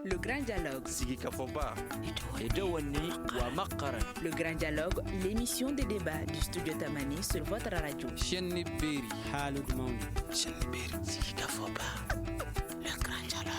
Le grand dialogue. Le grand dialogue, l'émission des débats du studio Tamani sur votre radio. Le grand dialogue.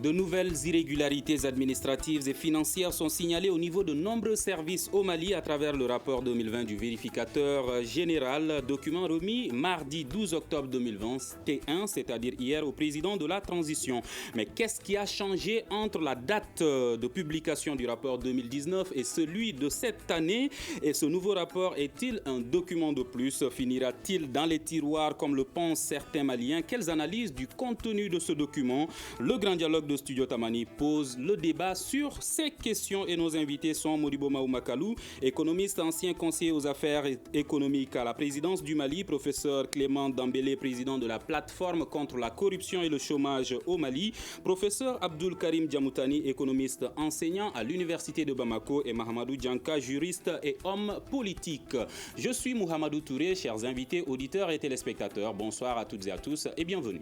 De nouvelles irrégularités administratives et financières sont signalées au niveau de nombreux services au Mali à travers le rapport 2020 du vérificateur général, document remis mardi 12 octobre 2021, c'est-à-dire hier, au président de la transition. Mais qu'est-ce qui a changé entre la date de publication du rapport 2019 et celui de cette année? Et ce nouveau rapport est-il un document de plus? Finira-t-il dans les tiroirs comme le pensent certains Maliens? Quelles analyses du contenu de ce document? Le grand dialogue de Studio Tamani pose le débat sur ces questions et nos invités sont Modibo Maoumakalou, économiste, ancien conseiller aux affaires économiques à la présidence du Mali, professeur Clément Dambélé, président de la plateforme contre la corruption et le chômage au Mali, professeur Abdul Karim Djamoutani, économiste enseignant à l'université de Bamako et Mahamadou Djanka, juriste et homme politique. Je suis Mouhamadou Touré, chers invités, auditeurs et téléspectateurs, bonsoir à toutes et à tous et bienvenue.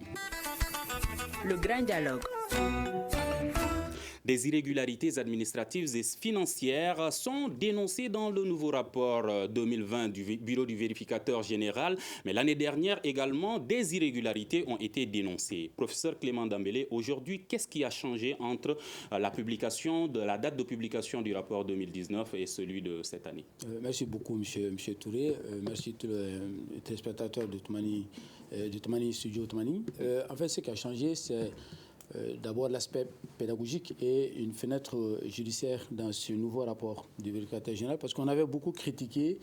Le grand dialogue. Des irrégularités administratives et financières sont dénoncées dans le nouveau rapport 2020 du Bureau du vérificateur général. Mais l'année dernière également, des irrégularités ont été dénoncées. Professeur Clément Dambélé, aujourd'hui, qu'est-ce qui a changé entre la date de publication du rapport 2019 et celui de cette année? Merci beaucoup, monsieur Touré. Merci tous les téléspectateurs de Toumani Studio Toumani. En fait, ce qui a changé, c'est d'abord l'aspect pédagogique et une fenêtre judiciaire dans ce nouveau rapport du vérificateur général, parce qu'on avait beaucoup critiqué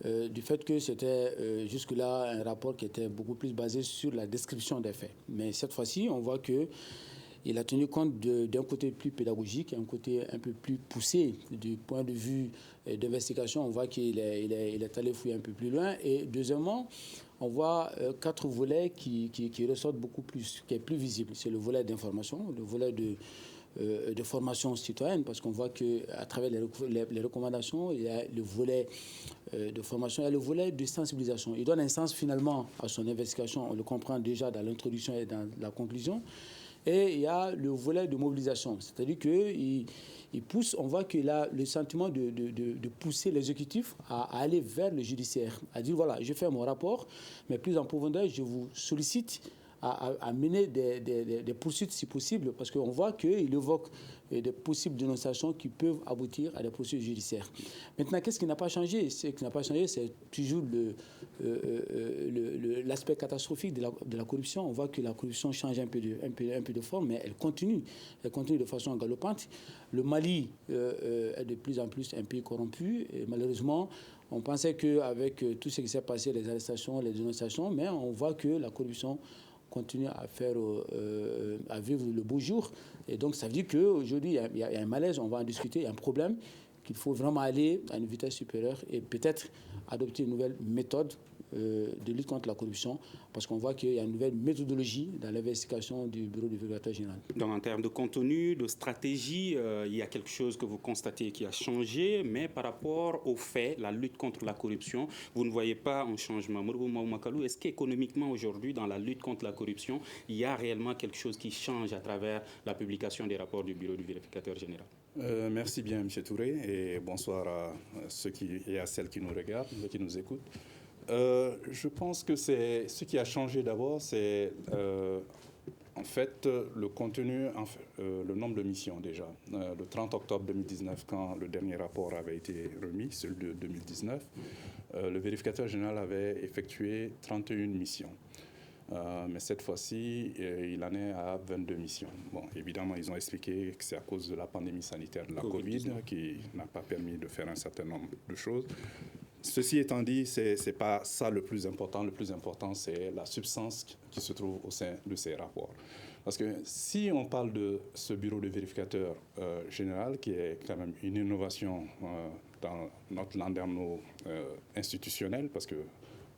du fait que c'était jusque-là un rapport qui était beaucoup plus basé sur la description des faits. Mais cette fois-ci, on voit qu'il a tenu compte d'un côté plus pédagogique, un côté un peu plus poussé du point de vue d'investigation. On voit qu'il est allé fouiller un peu plus loin. Et deuxièmement, on voit 4 volets qui ressortent beaucoup plus, qui est plus visible. C'est le volet d'information, le volet de formation citoyenne, parce qu'on voit qu'à travers les recommandations, il y a le volet de formation, il y a le volet de sensibilisation. Il donne un sens finalement à son investigation, on le comprend déjà dans l'introduction et dans la conclusion. Et il y a le volet de mobilisation, c'est-à-dire qu'il pousse, on voit qu'il a le sentiment de pousser l'exécutif à aller vers le judiciaire, à dire voilà, je fais mon rapport, mais plus en profondeur, je vous sollicite à mener des poursuites si possible, parce qu'on voit qu'il évoque des possibles dénonciations qui peuvent aboutir à des poursuites judiciaires. Maintenant, qu'est-ce qui n'a pas changé? Ce qui n'a pas changé, c'est toujours l'aspect catastrophique de la corruption. On voit que la corruption change un peu de forme, mais elle continue de façon galopante. Le Mali est de plus en plus un pays corrompu, et malheureusement, on pensait qu'avec tout ce qui s'est passé, les arrestations, les dénonciations, mais on voit que la corruption continue à vivre le beau jour. Et donc, ça veut dire qu'aujourd'hui, il y a un malaise, on va en discuter, il y a un problème, qu'il faut vraiment aller à une vitesse supérieure et peut-être adopter une nouvelle méthode de lutte contre la corruption, parce qu'on voit qu'il y a une nouvelle méthodologie dans l'investigation du Bureau du vérificateur général. Donc en termes de contenu, de stratégie, il y a quelque chose que vous constatez qui a changé, mais par rapport aux faits, la lutte contre la corruption, vous ne voyez pas un changement. Modibo Maoumakalou, est-ce qu'économiquement aujourd'hui, dans la lutte contre la corruption, il y a réellement quelque chose qui change à travers la publication des rapports du Bureau du vérificateur général? Merci bien, M. Touré, et bonsoir à ceux et à celles qui nous regardent, qui nous écoutent. Je pense que ce qui a changé d'abord, c'est en fait le contenu, le nombre de missions déjà. Le 30 octobre 2019, quand le dernier rapport avait été remis, celui de 2019, le vérificateur général avait effectué 31 missions. Mais cette fois-ci, il en est à 22 missions. Bon, évidemment, ils ont expliqué que c'est à cause de la pandémie sanitaire de la Covid qui n'a pas permis de faire un certain nombre de choses. Ceci étant dit, ce n'est pas ça le plus important. Le plus important, c'est la substance qui se trouve au sein de ces rapports. Parce que si on parle de ce bureau de vérificateur général, qui est quand même une innovation dans notre landerneau institutionnel, parce que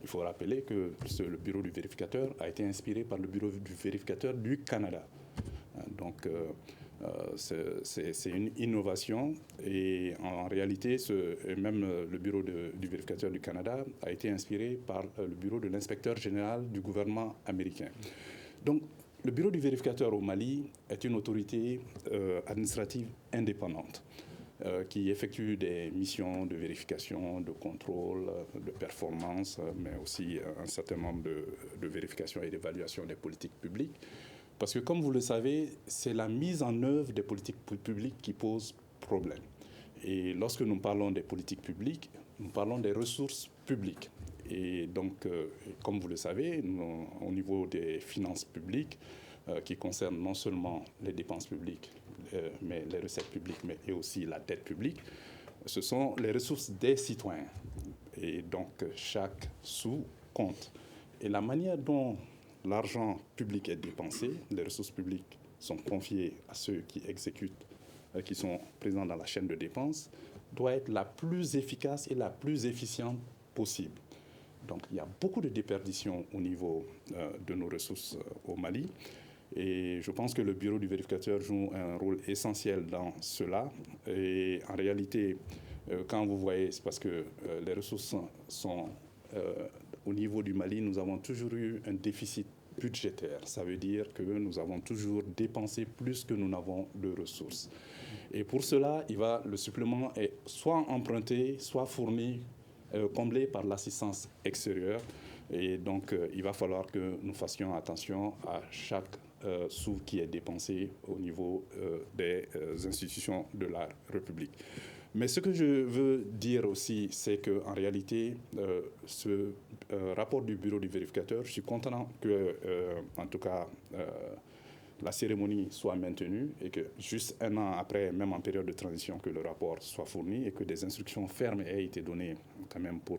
il faut rappeler que le bureau du vérificateur a été inspiré par le bureau du vérificateur du Canada. Donc, c'est une innovation et en réalité, même le bureau du vérificateur du Canada a été inspiré par le bureau de l'inspecteur général du gouvernement américain. Donc, Le bureau du vérificateur au Mali est une autorité administrative indépendante qui effectue des missions de vérification, de contrôle, de performance, mais aussi un certain nombre de vérifications et d'évaluation des politiques publiques. Parce que, comme vous le savez, c'est la mise en œuvre des politiques publiques qui pose problème. Et lorsque nous parlons des politiques publiques, nous parlons des ressources publiques. Et donc, comme vous le savez, au niveau des finances publiques, qui concernent non seulement les dépenses publiques, mais les recettes publiques, mais et aussi la dette publique, ce sont les ressources des citoyens. Et donc, chaque sou compte. Et la manière dont l'argent public est dépensé, les ressources publiques sont confiées à ceux qui exécutent, qui sont présents dans la chaîne de dépenses, doit être la plus efficace et la plus efficiente possible. Donc, il y a beaucoup de déperditions au niveau de nos ressources au Mali. Et je pense que le bureau du vérificateur joue un rôle essentiel dans cela. Et en réalité, quand vous voyez, c'est parce que les ressources sont au niveau du Mali, nous avons toujours eu un déficit budgétaire. Ça veut dire que nous avons toujours dépensé plus que nous n'avons de ressources. Et pour cela, le supplément est soit emprunté, soit fourni, comblé par l'assistance extérieure. Et donc, il va falloir que nous fassions attention à chaque sou qui est dépensé au niveau des institutions de la République. Mais ce que je veux dire aussi, c'est qu'en réalité, ce rapport du bureau du vérificateur, je suis content que, en tout cas, la cérémonie soit maintenue et que juste un an après, même en période de transition, que le rapport soit fourni et que des instructions fermes aient été données quand même pour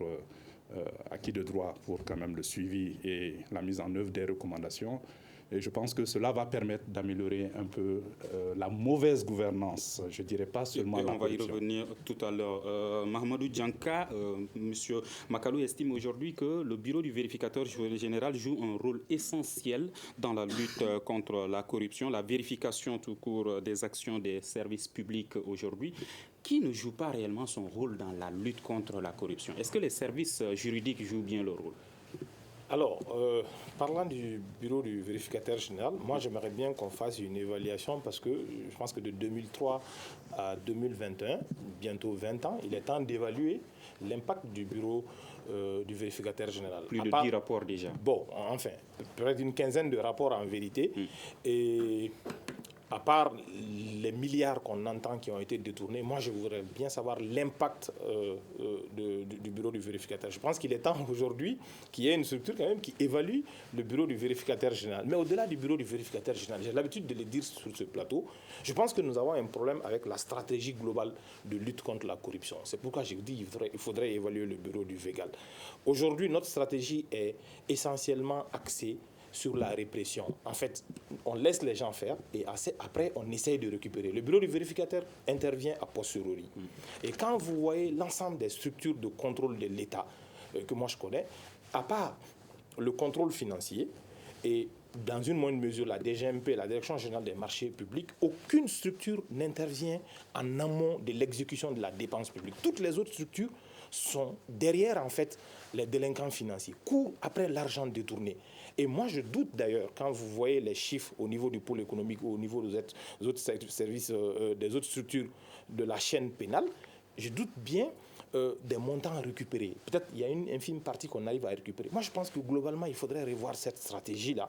acquis de droit pour quand même le suivi et la mise en œuvre des recommandations. Et je pense que cela va permettre d'améliorer un peu la mauvaise gouvernance, je ne dirais pas seulement la corruption. On va y revenir tout à l'heure. Mahamadou Djanka, M. Makalou estime aujourd'hui que le bureau du vérificateur général joue un rôle essentiel dans la lutte contre la corruption, la vérification tout court des actions des services publics aujourd'hui. Qui ne joue pas réellement son rôle dans la lutte contre la corruption? Est-ce que les services juridiques jouent bien leur rôle? Alors, parlant du bureau du vérificateur général, moi j'aimerais bien qu'on fasse une évaluation parce que je pense que de 2003 à 2021, bientôt 20 ans, il est temps d'évaluer l'impact du bureau du vérificateur général. Plus de 10 rapports déjà. Bon, enfin, peut-être une quinzaine de rapports en vérité. Et à part les milliards qu'on entend qui ont été détournés, moi je voudrais bien savoir l'impact du bureau du vérificateur. Je pense qu'il est temps aujourd'hui qu'il y ait une structure quand même qui évalue le bureau du vérificateur général. Mais au-delà du bureau du vérificateur général, j'ai l'habitude de le dire sur ce plateau, je pense que nous avons un problème avec la stratégie globale de lutte contre la corruption. C'est pourquoi je dis qu'il faudrait évaluer le bureau du VÉGAL. Aujourd'hui, notre stratégie est essentiellement axée sur la répression. En fait, on laisse les gens faire et après, on essaye de récupérer. Le bureau du vérificateur intervient a posteriori. Et quand vous voyez l'ensemble des structures de contrôle de l'État que moi je connais, à part le contrôle financier et dans une moindre mesure la DGMP, la Direction générale des marchés publics, aucune structure n'intervient en amont de l'exécution de la dépense publique. Toutes les autres structures sont derrière, en fait, les délinquants financiers, courent après l'argent détourné. Et moi, je doute d'ailleurs, quand vous voyez les chiffres au niveau du pôle économique ou au niveau des autres services, des autres structures de la chaîne pénale, je doute bien des montants récupérés. Peut-être qu'il y a une infime partie qu'on arrive à récupérer. Moi, je pense que globalement, il faudrait revoir cette stratégie-là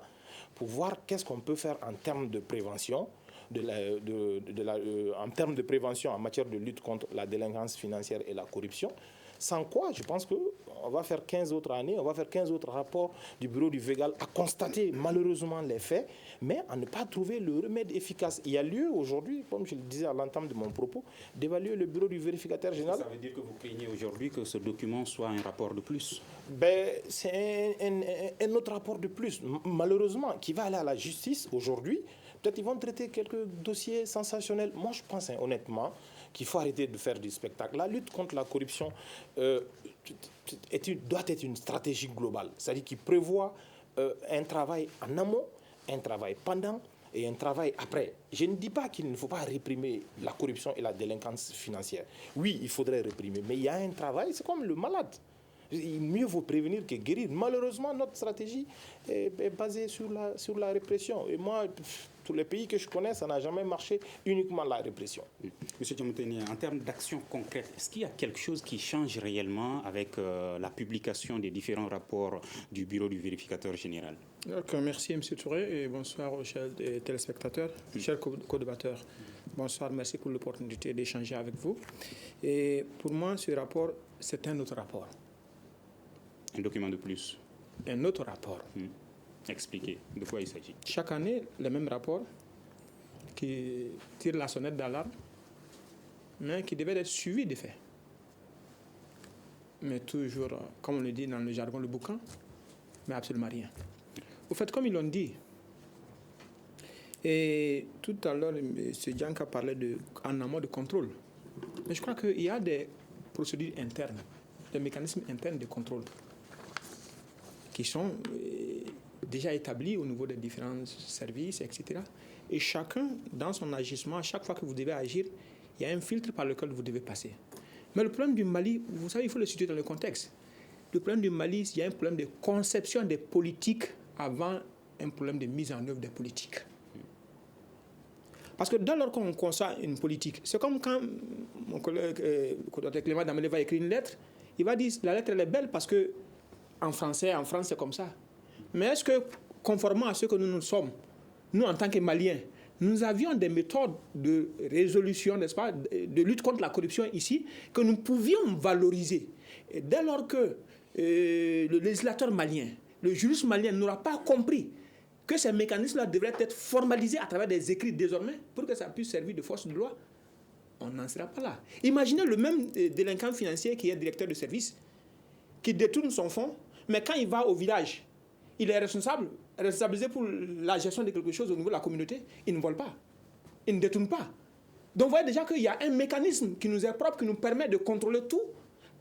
pour voir qu'est-ce qu'on peut faire en termes de prévention, en termes de prévention en matière de lutte contre la délinquance financière et la corruption. Sans quoi, je pense qu'on va faire 15 autres années, on va faire 15 autres rapports du bureau du VÉGAL à constater malheureusement les faits, mais à ne pas trouver le remède efficace. Il y a lieu aujourd'hui, comme je le disais à l'entame de mon propos, d'évaluer le bureau du vérificateur général. Ça veut dire que vous craignez aujourd'hui que ce document soit un rapport de plus? C'est un autre rapport de plus, malheureusement, qui va aller à la justice aujourd'hui. Peut-être qu'ils vont traiter quelques dossiers sensationnels. Moi, je pense honnêtement qu'il faut arrêter de faire du spectacle. La lutte contre la corruption doit être une stratégie globale, c'est-à-dire qui prévoit un travail en amont, un travail pendant et un travail après. Je ne dis pas qu'il ne faut pas réprimer la corruption et la délinquance financière. Oui, il faudrait réprimer, mais il y a un travail, c'est comme le malade. Mieux vaut prévenir que guérir. Malheureusement, notre stratégie est basée sur la répression. Et moi, tous les pays que je connais, ça n'a jamais marché, uniquement la répression. Monsieur Diamoutene, en termes d'action concrète, est-ce qu'il y a quelque chose qui change réellement avec la publication des différents rapports du Bureau du vérificateur général? Merci M. Touré et bonsoir aux chers téléspectateurs, chers co-débatteurs. Bonsoir, merci pour l'opportunité d'échanger avec vous. Et pour moi, ce rapport, c'est un autre rapport. Un document de plus? Un autre rapport. Expliquez, de quoi il s'agit? Chaque année, le même rapport qui tire la sonnette d'alarme, mais qui devait être suivi des faits. Mais toujours, comme on le dit dans le jargon, le boucan, mais absolument rien. Au fait, comme ils l'ont dit, et tout à l'heure, M. Dianka parlait en amont de contrôle. Mais je crois qu'il y a des procédures internes, des mécanismes internes de contrôle qui sont déjà établis au niveau des différents services, etc. Et chacun, dans son agissement, chaque fois que vous devez agir, il y a un filtre par lequel vous devez passer. Mais le problème du Mali, vous savez, il faut le situer dans le contexte. Le problème du Mali, il y a un problème de conception des politiques avant un problème de mise en œuvre des politiques. Parce que dès lors qu'on conçoit une politique, c'est comme quand mon collègue Clément Damélé va écrire une lettre, il va dire la lettre elle est belle parce que en français, en France, c'est comme ça. Mais est-ce que, conformément à ce que nous sommes, nous en tant que Maliens, nous avions des méthodes de résolution, n'est-ce pas, de lutte contre la corruption ici, que nous pouvions valoriser. Et dès lors que le législateur malien, le juriste malien n'aura pas compris que ces mécanismes-là devraient être formalisés à travers des écrits désormais pour que ça puisse servir de force de loi, on n'en sera pas là. Imaginez le même délinquant financier qui est directeur de service, qui détourne son fonds, mais quand il va au village, il est responsabilisé pour la gestion de quelque chose au niveau de la communauté, il ne vole pas, il ne détourne pas. Donc vous voyez déjà qu'il y a un mécanisme qui nous est propre, qui nous permet de contrôler tout,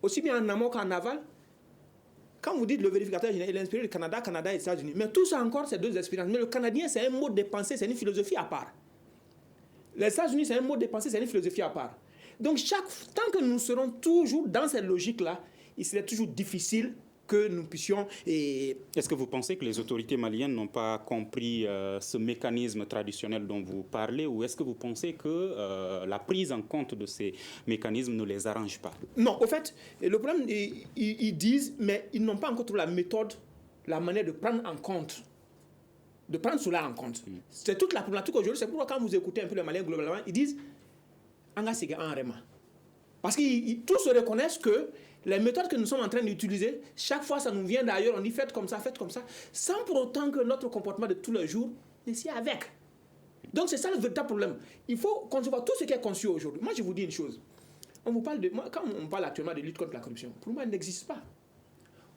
aussi bien en amont qu'en aval. Quand vous dites le vérificateur général, il est inspiré du Canada et des États-Unis. Mais tout ça encore, c'est deux expériences. Mais le Canadien, c'est un mode de pensée, c'est une philosophie à part. Les États-Unis, c'est un mode de pensée, c'est une philosophie à part. Donc, tant que nous serons toujours dans cette logique-là, il serait toujours difficile que nous puissions... Est-ce que vous pensez que les autorités maliennes n'ont pas compris ce mécanisme traditionnel dont vous parlez, ou est-ce que vous pensez que la prise en compte de ces mécanismes ne les arrange pas? Non, au fait, le problème, ils disent, mais ils n'ont pas encore trouvé la méthode, la manière de prendre en compte, de prendre cela en compte. C'est toute la problématique aujourd'hui. C'est pourquoi quand vous écoutez un peu les Maliens globalement, ils disent « Anga siga en rema ». Parce qu'ils tous se reconnaissent que les méthodes que nous sommes en train d'utiliser, chaque fois ça nous vient d'ailleurs, on dit faites comme ça, sans pour autant que notre comportement de tous les jours ne s'y avec. Donc c'est ça le véritable problème. Il faut concevoir tout ce qui est conçu aujourd'hui. Moi je vous dis une chose. On vous parle quand on parle actuellement de lutte contre la corruption, pour moi elle n'existe pas.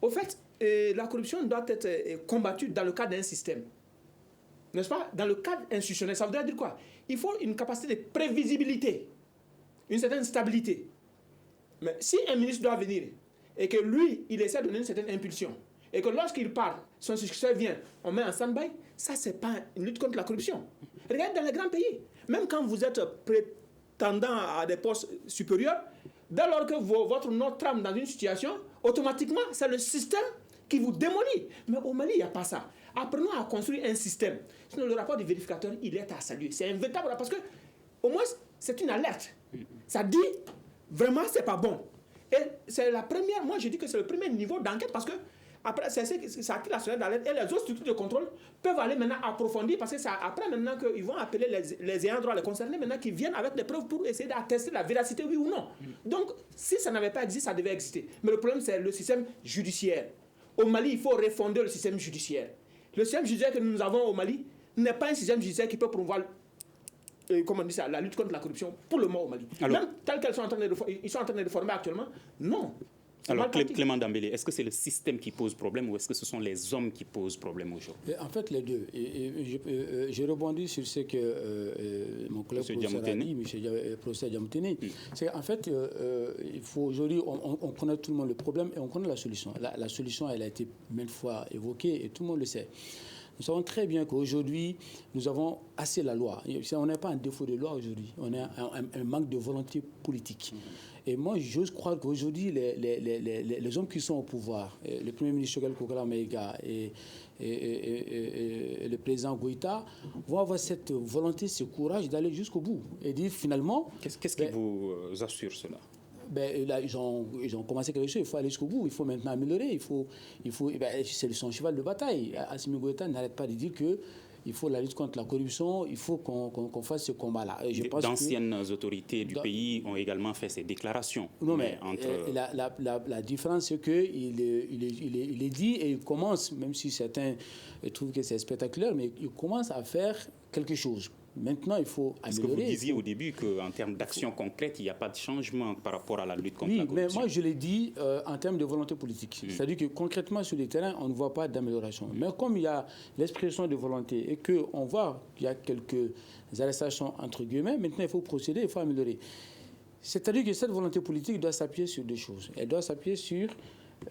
Au fait, la corruption doit être combattue dans le cadre d'un système. N'est-ce pas? Dans le cadre institutionnel, ça voudrait dire quoi? Il faut une capacité de prévisibilité, une certaine stabilité. Mais si un ministre doit venir et que lui, il essaie de donner une certaine impulsion et que lorsqu'il part, son successeur vient, on met en stand-by, ça, c'est pas une lutte contre la corruption. Regardez dans les grands pays, même quand vous êtes prétendant à des postes supérieurs, dès lors que votre nom trame dans une situation, automatiquement, c'est le système qui vous démolit. Mais au Mali, il n'y a pas ça. Apprenons à construire un système. Sinon, le rapport du vérificateur, il est à saluer. C'est un véritable rapport parce que, au moins, c'est une alerte. Ça dit... Vraiment, c'est pas bon. Et c'est la première, moi je dis que c'est le premier niveau d'enquête parce que après, ça active la sonnette d'alerte et les autres structures de contrôle peuvent aller maintenant approfondir parce que c'est après maintenant qu'ils vont appeler les ayants droit, les concernés maintenant qui viennent avec des preuves pour essayer d'attester la véracité, oui ou non. Donc, si ça n'avait pas existé, ça devait exister. Mais le problème, c'est le système judiciaire. Au Mali, il faut refonder le système judiciaire. Le système judiciaire que nous avons au Mali n'est pas un système judiciaire qui peut promouvoir comment on dit ça, la lutte contre la corruption pour le moment au Mali. Alors, même tel qu'ils sont en train de réformer actuellement, non. Alors Clément Dambélé, est-ce que c'est le système qui pose problème ou est-ce que ce sont les hommes qui posent problème aujourd'hui? En fait, les deux. Je rebondis sur ce que mon collègue professeur Diamoutene. C'est qu'en fait, il faut aujourd'hui, on connaît tout le monde le problème et on connaît la solution. La solution, elle a été maintes fois évoquée et tout le monde le sait. Nous savons très bien qu'aujourd'hui, nous avons assez la loi. On n'est pas un défaut de loi aujourd'hui, on a un manque de volonté politique. Et moi, j'ose croire qu'aujourd'hui, les hommes qui sont au pouvoir, le Premier ministre Choguel Kokala Maïga et le président Goïta, vont avoir cette volonté, ce courage d'aller jusqu'au bout. Et dire finalement... Qu'est-ce qui vous assure cela? Là, ils ont commencé quelque chose, il faut aller jusqu'au bout, il faut maintenant améliorer, c'est son cheval de bataille. Assimi Goïta n'arrête pas de dire que il faut la lutte contre la corruption, il faut qu'on fasse ce combat-là. D'anciennes autorités du pays ont également fait ces déclarations. Non, mais la différence, c'est qu'il est dit et il commence, même si certains trouvent que c'est spectaculaire, mais il commence à faire quelque chose. Maintenant, il faut améliorer. Est-ce que vous disiez au début qu'en termes d'action concrète, il n'y a pas de changement par rapport à la lutte contre la corruption? Oui, mais moi, je l'ai dit en termes de volonté politique. C'est-à-dire que concrètement, sur le terrain, on ne voit pas d'amélioration. Mais comme il y a l'expression de volonté et qu'on voit qu'il y a quelques arrestations, entre guillemets, maintenant, il faut procéder, il faut améliorer. C'est-à-dire que cette volonté politique doit s'appuyer sur deux choses. Elle doit s'appuyer sur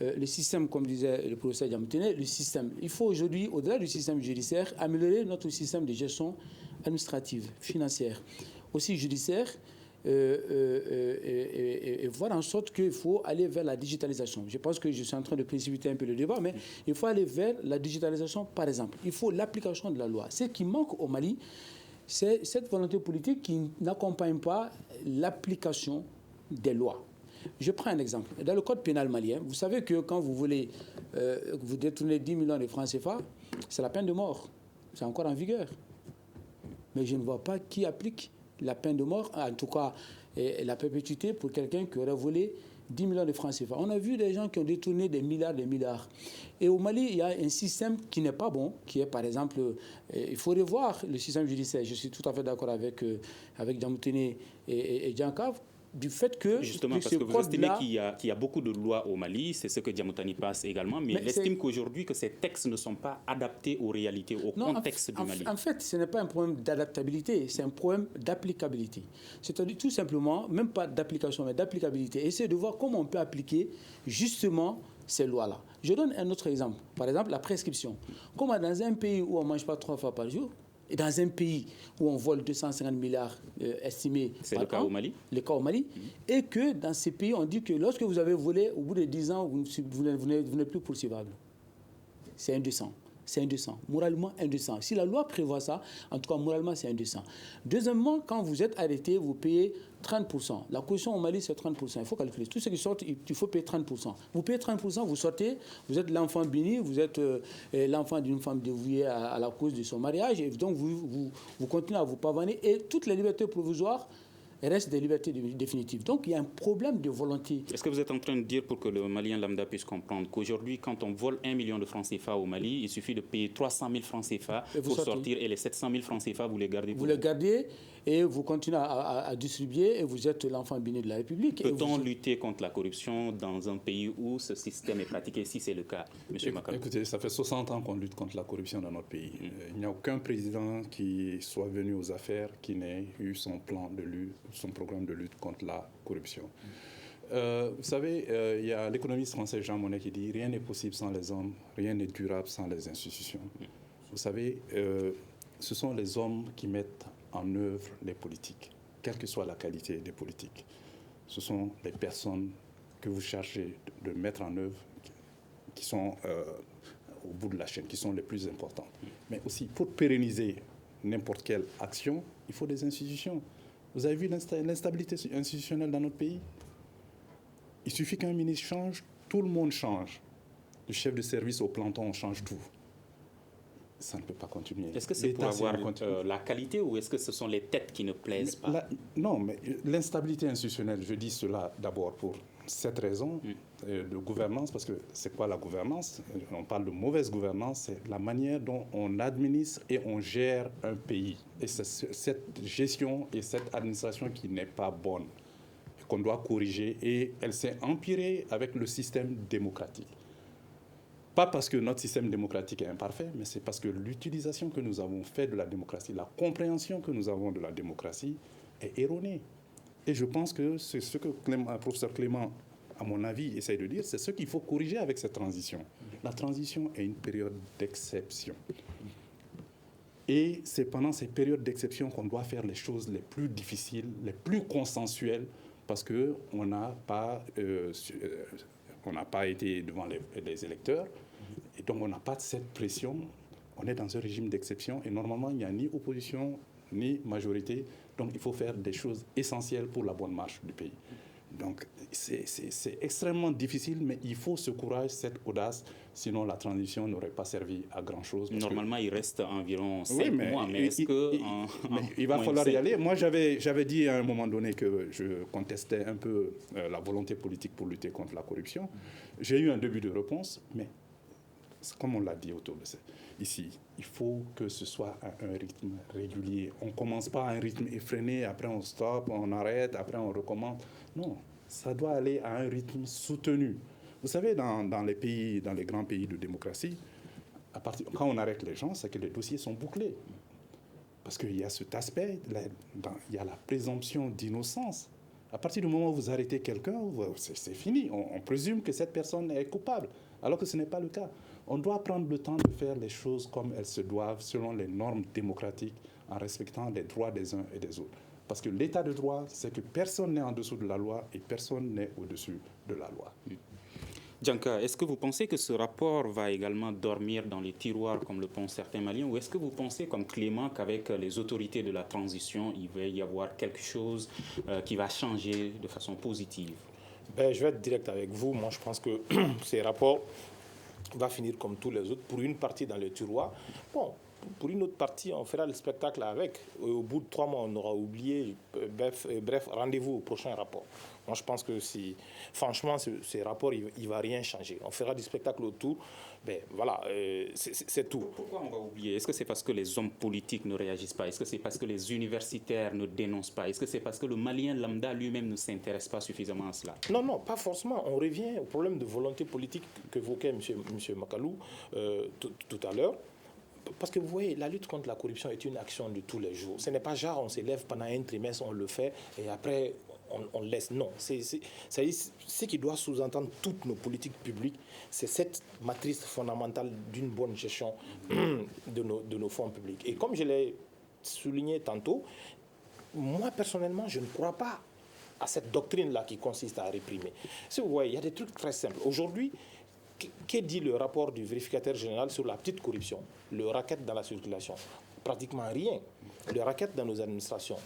le système, comme disait le professeur Diamantene, le système. Il faut aujourd'hui, au-delà du système judiciaire, améliorer notre système de gestion administrative, financière, aussi judiciaire, et voir en sorte qu'il faut aller vers la digitalisation. Je pense que je suis en train de précipiter un peu le débat, mais il faut aller vers la digitalisation, par exemple. Il faut l'application de la loi. Ce qui manque au Mali, c'est cette volonté politique qui n'accompagne pas l'application des lois. Je prends un exemple. Dans le code pénal malien, vous savez que quand vous voulez vous détourner 10 millions de francs CFA, c'est la peine de mort. C'est encore en vigueur. Mais je ne vois pas qui applique la peine de mort, en tout cas la perpétuité pour quelqu'un qui aurait volé 10 millions de francs CFA. On a vu des gens qui ont détourné des milliards. Et au Mali, il y a un système qui n'est pas bon, qui est par exemple, il faut revoir le système judiciaire. Je suis tout à fait d'accord avec Diamantene et Djankav, du fait que... Justement, parce que vous estimez qu'il y a beaucoup de lois au Mali, c'est ce que Diamantene passe également, mais il estime qu'aujourd'hui, que ces textes ne sont pas adaptés aux réalités, au contexte du Mali. En fait, ce n'est pas un problème d'adaptabilité, c'est un problème d'applicabilité. C'est-à-dire tout simplement, même pas d'application, mais d'applicabilité. Essayer de voir comment on peut appliquer justement ces lois-là. Je donne un autre exemple. Par exemple, la prescription. Comment dans un pays où on ne mange pas 3 fois par jour, et dans un pays où on vole 250 milliards estimés c'est le cas au Mali. Le cas au Mali. Et que dans ces pays, on dit que lorsque vous avez volé, au bout de 10 ans, vous n'êtes plus poursuivable. C'est indécent. C'est indécent. Moralement indécent. Si la loi prévoit ça, en tout cas, moralement, c'est indécent. Deuxièmement, quand vous êtes arrêté, vous payez 30%. La caution au Mali, c'est 30%. Il faut calculer. Tout ce qui sort, il faut payer 30%. Vous payez 30%, vous sortez, vous êtes l'enfant béni, vous êtes l'enfant d'une femme dévouée à la cause de son mariage, et donc vous continuez à vous pavaner, et toutes les libertés provisoires restent des libertés définitives. Donc il y a un problème de volonté. Est-ce que vous êtes en train de dire, pour que le Malien lambda puisse comprendre, qu'aujourd'hui, quand on vole 1 million de francs CFA au Mali, il suffit de payer 300 000 francs CFA pour sortir, et les 700 000 francs CFA, vous les gardez pour vous les gardez et vous continuez à distribuer, et vous êtes l'enfant béni de la République. Peut-on lutter contre la corruption dans un pays où ce système est pratiqué, si c'est le cas, M. Makalo? Écoutez, ça fait 60 ans qu'on lutte contre la corruption dans notre pays. Il n'y a aucun président qui soit venu aux affaires qui n'ait eu son plan de lutte, son programme de lutte contre la corruption. Vous savez, il y a l'économiste français Jean Monnet qui dit « Rien n'est possible sans les hommes, rien n'est durable sans les institutions ». Vous savez, ce sont les hommes qui mettent en œuvre les politiques, quelle que soit la qualité des politiques. Ce sont les personnes que vous cherchez de mettre en œuvre qui sont au bout de la chaîne, qui sont les plus importantes. Mais aussi, pour pérenniser n'importe quelle action, il faut des institutions. Vous avez vu l'instabilité institutionnelle dans notre pays? Il suffit qu'un ministre change, tout le monde change. Du chef de service au planton, on change tout. Ça ne peut pas continuer. Est-ce que c'est pour avoir la qualité, ou est-ce que ce sont les têtes qui ne plaisent pas? Non, mais l'instabilité institutionnelle, je dis cela d'abord pour cette raison de gouvernance, parce que c'est quoi la gouvernance? On parle de mauvaise gouvernance, c'est la manière dont on administre et on gère un pays. Et c'est cette gestion et cette administration qui n'est pas bonne, qu'on doit corriger, et elle s'est empirée avec le système démocratique. Pas parce que notre système démocratique est imparfait, mais c'est parce que l'utilisation que nous avons faite de la démocratie, la compréhension que nous avons de la démocratie est erronée. Et je pense que c'est ce que le professeur Clément, à mon avis, essaye de dire, c'est ce qu'il faut corriger avec cette transition. La transition est une période d'exception. Et c'est pendant ces périodes d'exception qu'on doit faire les choses les plus difficiles, les plus consensuelles, parce qu'on n'a pas été devant les électeurs, et donc on n'a pas cette pression. On est dans un régime d'exception, et normalement, il n'y a ni opposition, ni majorité. Donc il faut faire des choses essentielles pour la bonne marche du pays. Donc c'est extrêmement difficile, mais il faut ce courage, cette audace, sinon la transition n'aurait pas servi à grand-chose. Normalement, il reste environ 5 mois, mais est-ce que... il va falloir y aller. Moi, j'avais dit à un moment donné que je contestais un peu la volonté politique pour lutter contre la corruption. J'ai eu un début de réponse, mais comme on l'a dit autour de ça, ici, il faut que ce soit à un rythme régulier. On ne commence pas à un rythme effréné, après on stoppe, on arrête, après on recommence. Non, ça doit aller à un rythme soutenu. Vous savez, dans les grands pays de démocratie, quand on arrête les gens, c'est que les dossiers sont bouclés. Parce qu'il y a cet aspect, il y a la présomption d'innocence. À partir du moment où vous arrêtez quelqu'un, c'est fini. On présume que cette personne est coupable, alors que ce n'est pas le cas. On doit prendre le temps de faire les choses comme elles se doivent, selon les normes démocratiques, en respectant les droits des uns et des autres. Parce que l'état de droit, c'est que personne n'est en dessous de la loi et personne n'est au-dessus de la loi. Djanka, est-ce que vous pensez que ce rapport va également dormir dans les tiroirs, comme le pensent certains Maliens, ou est-ce que vous pensez, comme Clément, qu'avec les autorités de la transition, il va y avoir quelque chose qui va changer de façon positive? Je vais être direct avec vous. Moi, je pense que ces rapports va finir comme tous les autres, pour une partie dans le tiroir. Bon, pour une autre partie, on fera le spectacle avec. Au bout de 3 mois, on aura oublié. Bref, rendez-vous au prochain rapport. Moi, je pense que franchement, ces rapports, il ne va rien changer. On fera du spectacle autour. Voilà, c'est tout. Pourquoi on va oublier? Est-ce que c'est parce que les hommes politiques ne réagissent pas? Est-ce que c'est parce que les universitaires ne dénoncent pas? Est-ce que c'est parce que le Malien lambda lui-même ne s'intéresse pas suffisamment à cela? Non, pas forcément. On revient au problème de volonté politique qu'évoquait M. Makalou tout à l'heure. Parce que vous voyez, la lutte contre la corruption est une action de tous les jours. Ce n'est pas genre on s'élève pendant un trimestre, on le fait et après on laisse. Non, ce qui doit sous-entendre toutes nos politiques publiques, c'est cette matrice fondamentale d'une bonne gestion de nos fonds publics. Et comme je l'ai souligné tantôt, moi personnellement, je ne crois pas à cette doctrine-là qui consiste à réprimer. Si vous voyez, il y a des trucs très simples. Aujourd'hui, qu'est dit le rapport du vérificateur général sur la petite corruption, le racket dans la circulation? Pratiquement rien. Le racket dans nos administrations.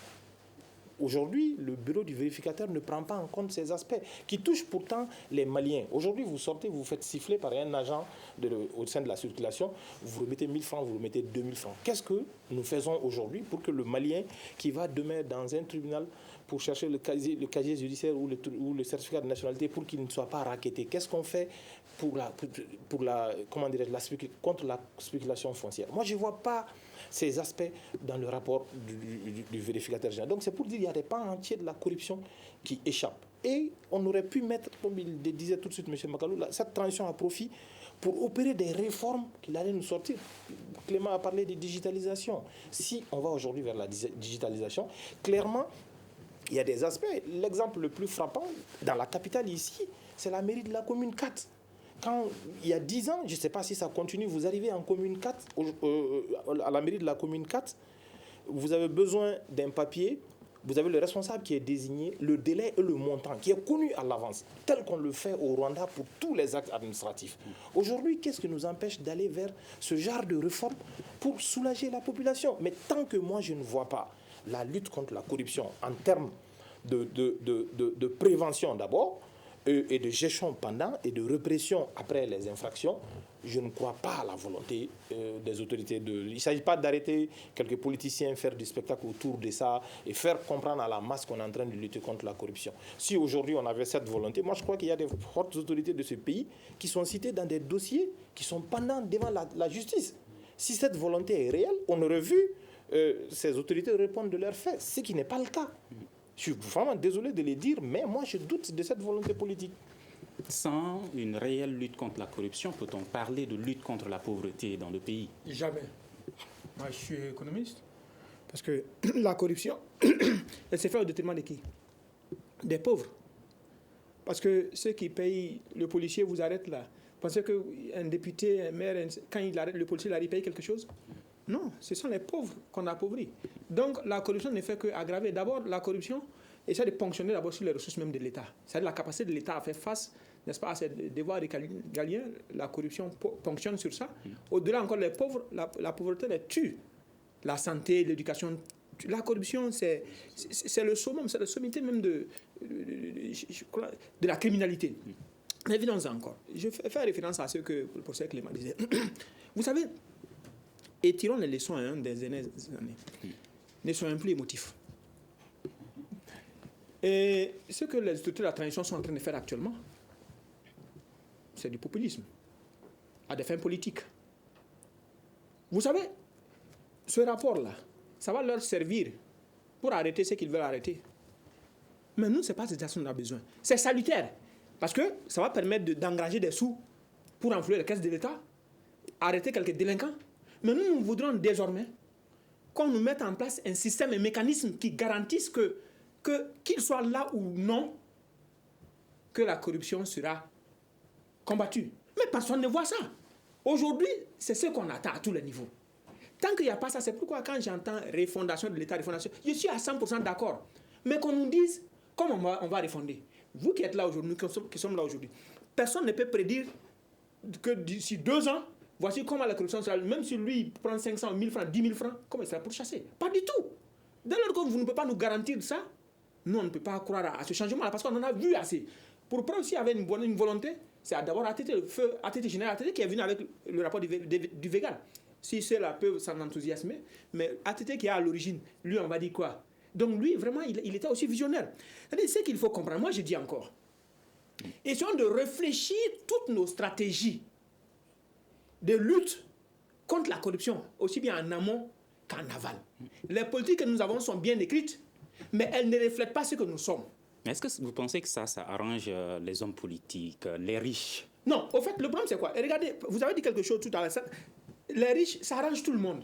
Aujourd'hui, le bureau du vérificateur ne prend pas en compte ces aspects qui touchent pourtant les Maliens. Aujourd'hui, vous sortez, vous vous faites siffler par un agent au sein de la circulation, vous remettez 1000 francs, vous remettez 2000 francs. Qu'est-ce que nous faisons aujourd'hui pour que le Malien qui va demain dans un tribunal pour chercher le casier judiciaire ou le certificat de nationalité pour qu'il ne soit pas racketté, qu'est-ce qu'on fait contre la spéculation foncière? Moi, je ne vois pas ces aspects dans le rapport du vérificateur général. Donc c'est pour dire qu'il y a des pans entiers de la corruption qui échappent. Et on aurait pu mettre, comme il le disait tout de suite M. Makalou, cette transition à profit pour opérer des réformes qui allaient nous sortir. Clément a parlé de digitalisation. Si on va aujourd'hui vers la digitalisation, clairement, il y a des aspects. L'exemple le plus frappant dans la capitale ici, c'est la mairie de la commune 4. Quand, il y a 10 ans, je ne sais pas si ça continue, vous arrivez en commune 4, à la mairie de la commune 4, vous avez besoin d'un papier, vous avez le responsable qui est désigné, le délai et le montant qui est connu à l'avance, tel qu'on le fait au Rwanda pour tous les actes administratifs. Aujourd'hui, qu'est-ce qui nous empêche d'aller vers ce genre de réforme pour soulager la population? Mais tant que moi, je ne vois pas la lutte contre la corruption en termes de prévention d'abord, et de gestion pendant et de répression après les infractions, je ne crois pas à la volonté des autorités. Il ne s'agit pas d'arrêter quelques politiciens, faire du spectacle autour de ça et faire comprendre à la masse qu'on est en train de lutter contre la corruption. Si aujourd'hui on avait cette volonté, moi je crois qu'il y a des fortes autorités de ce pays qui sont citées dans des dossiers qui sont pendants devant la justice. Si cette volonté est réelle, on aurait vu ces autorités répondre de leurs faits, ce qui n'est pas le cas. Je suis vraiment désolé de le dire, mais moi je doute de cette volonté politique. Sans une réelle lutte contre la corruption, peut-on parler de lutte contre la pauvreté dans le pays? Jamais. Moi, je suis économiste. Parce que la corruption, elle s'est faite au détriment de qui? Des pauvres. Parce que ceux qui payent, le policier vous arrête là. Vous pensez qu'un député, un maire, quand il arrête le policier, il paye quelque chose? Non, ce sont les pauvres qu'on appauvrit. Donc la corruption ne fait qu'aggraver. D'abord, la corruption essaie de ponctionner d'abord sur les ressources même de l'État. C'est-à-dire la capacité de l'État à faire face, n'est-ce pas, à ses devoirs régaliens. La corruption ponctionne sur ça. Au-delà encore, les pauvres, la pauvreté les tue. La santé, l'éducation. La corruption, c'est le summum, c'est la sommité même de la criminalité. Mais venons encore. Je fais référence à ce que le professeur Clément disait. Vous savez, et tirons les leçons des dernières années. Ne soyons plus émotifs. Et ce que les structures de la transition sont en train de faire actuellement, c'est du populisme, à des fins politiques. Vous savez, ce rapport-là, ça va leur servir pour arrêter ce qu'ils veulent arrêter. Mais nous, ce n'est pas ce dont on a besoin. C'est salutaire, parce que ça va permettre d'engager des sous pour enflouer les caisses de l'État, arrêter quelques délinquants. Mais nous voudrons désormais qu'on nous mette en place un système, un mécanisme qui garantisse qu'il soit là ou non, que la corruption sera combattue. Mais personne ne voit ça. Aujourd'hui, c'est ce qu'on attend à tous les niveaux. Tant qu'il n'y a pas ça, c'est pourquoi quand j'entends refondation de l'État, je suis à 100% d'accord. Mais qu'on nous dise comment on va refonder. Vous qui êtes là aujourd'hui, qui sommes là aujourd'hui, personne ne peut prédire que d'ici 2 ans, voici comment la corruption sera. Même si lui prend 500, 1000 francs, 10 000 francs, comment il sera pourchassé? Pas du tout. Dès lors que vous ne pouvez pas nous garantir ça, nous, on ne peut pas croire à ce changement-là parce qu'on en a vu assez. Pour preuve, s'il y avait une volonté, c'est d'abord ATT général ATT qui est venu avec le rapport du Végal. Si ceux-là peuvent s'en enthousiasmer, mais ATT qui est à l'origine, lui, on va dire quoi? Donc lui, vraiment, il était aussi visionnaire. C'est-à-dire, ce qu'il faut comprendre, moi je dis encore, essayons de réfléchir toutes nos stratégies de lutte contre la corruption, aussi bien en amont qu'en aval. Les politiques que nous avons sont bien écrites, mais elles ne reflètent pas ce que nous sommes. Est-ce que vous pensez que ça arrange les hommes politiques, les riches? Non, au fait, le problème c'est quoi? Et regardez, vous avez dit quelque chose tout à l'heure. Les riches, ça arrange tout le monde.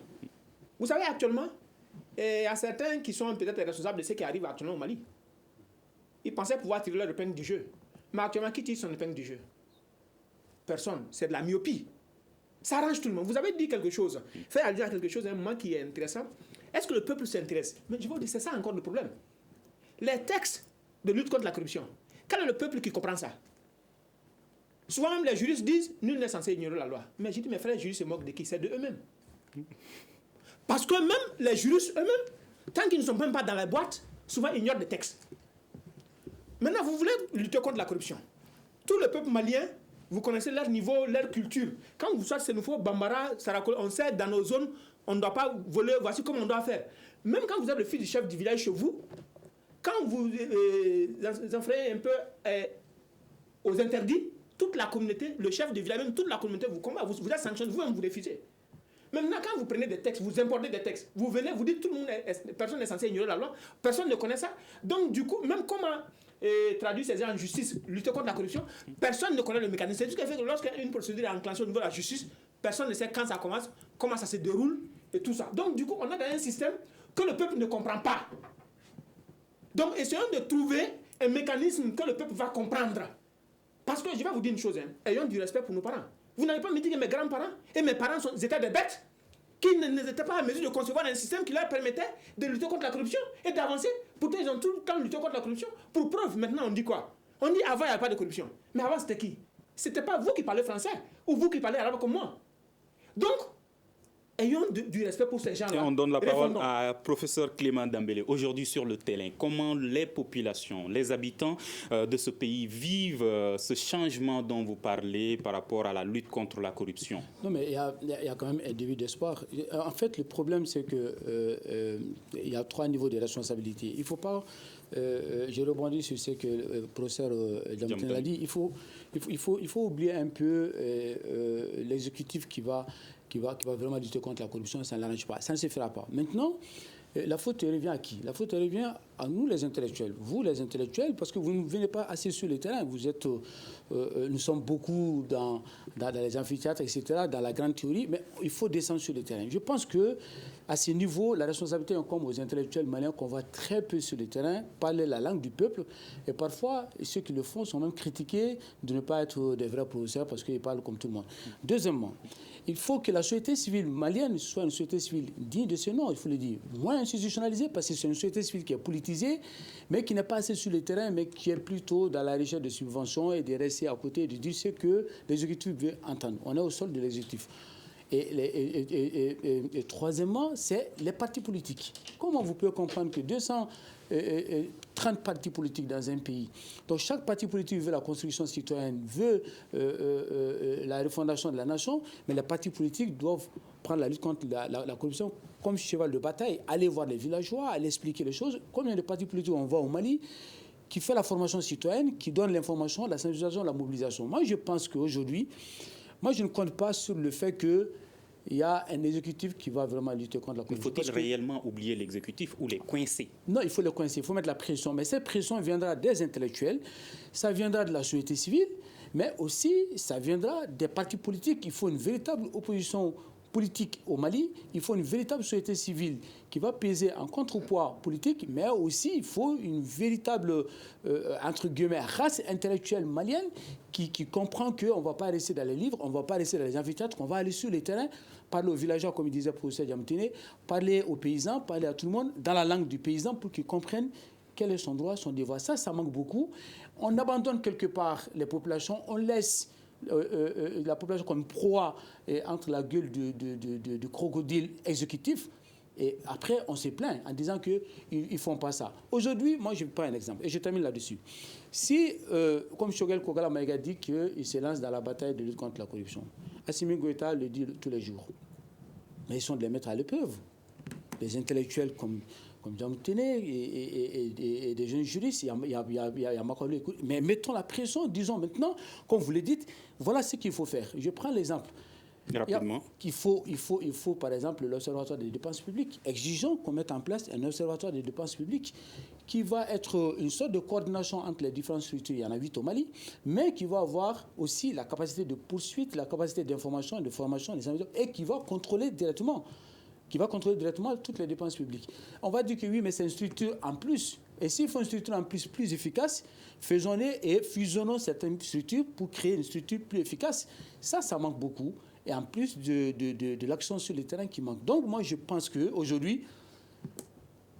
Vous savez, actuellement, il y a certains qui sont peut-être responsables de ce qui arrive actuellement au Mali. Ils pensaient pouvoir tirer leur épingle du jeu. Mais actuellement, qui tire son épingle du jeu? Personne. C'est de la myopie. Ça arrange tout le monde. Vous avez dit quelque chose. Fait allusion à quelque chose à un moment qui est intéressant. Est-ce que le peuple s'intéresse? Mais je vous dis, c'est ça encore le problème. Les textes de lutte contre la corruption, quel est le peuple qui comprend ça? Souvent même les juristes disent, nul n'est censé ignorer la loi. Mais j'ai dit, mes frères juristes se moquent de qui? C'est de eux-mêmes. Parce que même les juristes eux-mêmes, tant qu'ils ne sont même pas dans la boîte, souvent ignorent des textes. Maintenant, vous voulez lutter contre la corruption. Tout le peuple malien, vous connaissez leur niveau, leur culture. Quand vous sortez Sénoufo, Bambara, Sarakol, on sait dans nos zones, on ne doit pas voler, voici comment on doit faire. Même quand vous êtes le fils du chef du village chez vous, quand vous enfreignez un peu aux interdits, toute la communauté, le chef du village, même toute la communauté vous combat, vous êtes sanctionné, vous-même vous refusez. Maintenant, quand vous prenez des textes, vous importez des textes, vous venez, vous dites tout le monde, personne n'est censé ignorer la loi, personne ne connaît ça. Donc, du coup, même comment traduire ces gens en justice, lutter contre la corruption, personne ne connaît le mécanisme. C'est ce qui fait que lorsqu'une procédure est enclenchée au niveau de la justice, personne ne sait quand ça commence, comment ça se déroule et tout ça. Donc, du coup, on a dans un système que le peuple ne comprend pas. Donc, essayons de trouver un mécanisme que le peuple va comprendre. Parce que je vais vous dire une chose, ayons du respect pour nos parents. Vous n'avez pas me dire que mes grands-parents et mes parents étaient des bêtes qui n'étaient pas en mesure de concevoir un système qui leur permettait de lutter contre la corruption et d'avancer. Pourtant, ils ont tout le temps lutté contre la corruption. Pour preuve, maintenant, on dit quoi? On dit avant, il n'y avait pas de corruption. Mais avant, c'était qui? C'était pas vous qui parlez français ou vous qui parlez arabe comme moi. Donc, ayons du respect pour ces gens-là. Et on donne la parole à professeur Clément Dambélé. Aujourd'hui sur le terrain, comment les populations, les habitants de ce pays vivent ce changement dont vous parlez par rapport à la lutte contre la corruption? Non, mais il y a quand même un début d'espoir. En fait, le problème, c'est qu'il y a 3 niveaux de responsabilité. Il ne faut pas... je rebondis sur ce que le professeur Dambélé a dit. Il faut oublier un peu l'exécutif qui va vraiment lutter contre la corruption, ça ne l'arrange pas. Ça ne se fera pas. Maintenant, la faute revient à qui? La faute revient à nous, les intellectuels. Vous, les intellectuels, parce que vous ne venez pas assez sur le terrain. Vous êtes, nous sommes beaucoup dans les amphithéâtres, etc., dans la grande théorie, mais il faut descendre sur le terrain. Je pense que à ce niveau, la responsabilité incombe aux intellectuels maliens qu'on voit très peu sur le terrain, parler la langue du peuple, et parfois, ceux qui le font sont même critiqués de ne pas être des vrais professeurs parce qu'ils parlent comme tout le monde. Deuxièmement, il faut que la société civile malienne soit une société civile digne de ce nom, il faut le dire, moins institutionnalisée, parce que c'est une société civile qui est politisée, mais qui n'est pas assez sur le terrain, mais qui est plutôt dans la recherche de subventions et de rester à côté et de dire ce que l'exécutif veut entendre. On est au sol de l'exécutif. Et troisièmement, c'est les partis politiques. Comment vous pouvez comprendre que 230 partis politiques dans un pays, donc chaque parti politique veut la construction citoyenne, veut la refondation de la nation, mais les partis politiques doivent prendre la lutte contre la corruption comme cheval de bataille, aller voir les villageois, aller expliquer les choses. Combien de partis politiques on voit au Mali qui fait la formation citoyenne, qui donne l'information, la sensibilisation, la mobilisation? Moi, je pense qu'aujourd'hui, moi, je ne compte pas sur le fait qu'il y a un exécutif qui va vraiment lutter contre la corruption. Mais faut-il réellement oublier l'exécutif ou les coincer? Non, il faut les coincer, il faut mettre la pression. Mais cette pression viendra des intellectuels, ça viendra de la société civile, mais aussi ça viendra des partis politiques. Il faut une véritable opposition politique au Mali, il faut une véritable société civile qui va peser en contrepoids politique, mais aussi il faut une véritable, entre guillemets, race intellectuelle malienne qui comprend qu'on ne va pas rester dans les livres, on ne va pas rester dans les amphithéâtres, qu'on va aller sur les terrains, parler aux villageois, comme il disait le professeur Diamtine, parler aux paysans, parler à tout le monde dans la langue du paysan pour qu'ils comprennent quel est son droit, son devoir. Ça manque beaucoup. On abandonne quelque part les populations, on laisse la population comme proie entre la gueule du crocodile exécutif. Et après, on se plaint en disant qu'ils ne font pas ça. Aujourd'hui, moi, je prends un exemple et je termine là-dessus. Si, comme Choguel Kogala Maïga dit qu'il se lance dans la bataille de lutte contre la corruption, Assimi Goïta le dit tous les jours. Mais ils sont de les mettre à l'épreuve. Les intellectuels comme Jean Téné et des jeunes juristes, il y a Macaulay. Mais mettons la pression, disons maintenant, comme vous le dites, voilà ce qu'il faut faire. Je prends l'exemple. Rapidement. Il faut, par exemple, l'Observatoire des dépenses publiques. Exigeons qu'on mette en place un Observatoire des dépenses publiques qui va être une sorte de coordination entre les différentes structures. Il y en a 8 au Mali, mais qui va avoir aussi la capacité de poursuite, la capacité d'information et de formation, et qui va contrôler directement toutes les dépenses publiques. On va dire que oui, mais c'est une structure en plus. Et s'il faut une structure en plus efficace, faisons-les et fusionnons certaines structures pour créer une structure plus efficace. Ça manque beaucoup. Et en plus de l'action sur le terrain qui manque. Donc moi, je pense qu'aujourd'hui,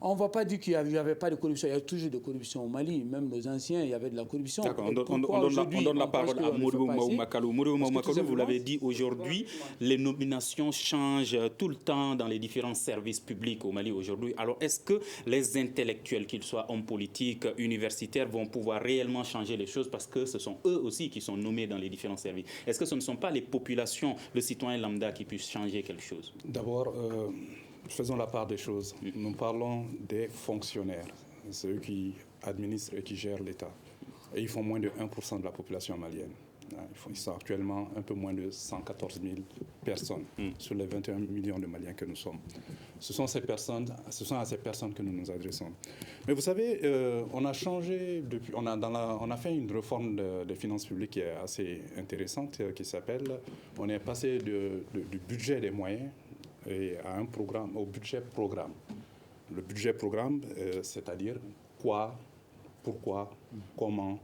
on ne va pas dire qu'il n'y avait pas de corruption. Il y a toujours de corruption au Mali. Même nos anciens, il y avait de la corruption. D'accord, on donne la parole à Modibo Maoumakalou. Modibo Maoumakalou, vous l'avez dit, aujourd'hui, les nominations changent tout le temps dans les différents services publics au Mali aujourd'hui. Alors, est-ce que les intellectuels, qu'ils soient hommes politiques, universitaires, vont pouvoir réellement changer les choses parce que ce sont eux aussi qui sont nommés dans les différents services? Est-ce que ce ne sont pas les populations, le citoyen lambda qui puissent changer quelque chose? D'abord, faisons la part des choses. Nous parlons des fonctionnaires, ceux qui administrent et qui gèrent l'État. Et ils font moins de 1% de la population malienne. Ils sont actuellement un peu moins de 114 000 personnes sur les 21 millions de Maliens que nous sommes. Ce sont à ces personnes que nous nous adressons. Mais vous savez, on a changé depuis. On a fait une réforme des finances publiques qui est assez intéressante, qui s'appelle. On est passé du budget des moyens et à un programme, au budget programme. Le budget programme, c'est-à-dire quoi, pourquoi, comment,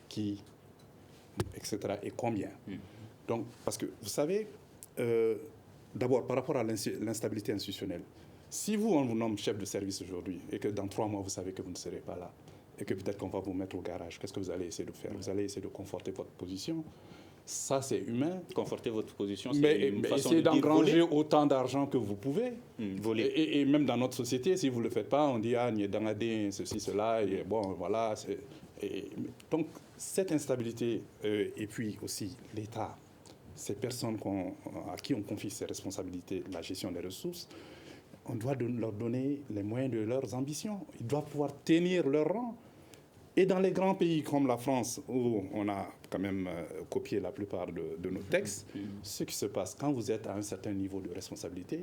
qui, etc. et combien. Donc, parce que vous savez, d'abord par rapport à l'instabilité institutionnelle, si on vous nomme chef de service aujourd'hui et que dans 3 mois vous savez que vous ne serez pas là et que peut-être qu'on va vous mettre au garage, qu'est-ce que vous allez essayer de faire? Vous allez essayer de conforter votre position. Ça, c'est humain. Conforter votre position, c'est une façon de d'engranger autant d'argent que vous pouvez. Voler. Et même dans notre société, si vous ne le faites pas, on dit « Ah, n'y est dangadé, ceci, cela. » Et bon, voilà. Donc, cette instabilité, et puis aussi l'État, ces personnes à qui on confie ces responsabilités, la gestion des ressources, on doit leur donner les moyens de leurs ambitions. Ils doivent pouvoir tenir leur rang. Et dans les grands pays comme la France, où on a quand même copié la plupart de nos textes, ce qui se passe, quand vous êtes à un certain niveau de responsabilité,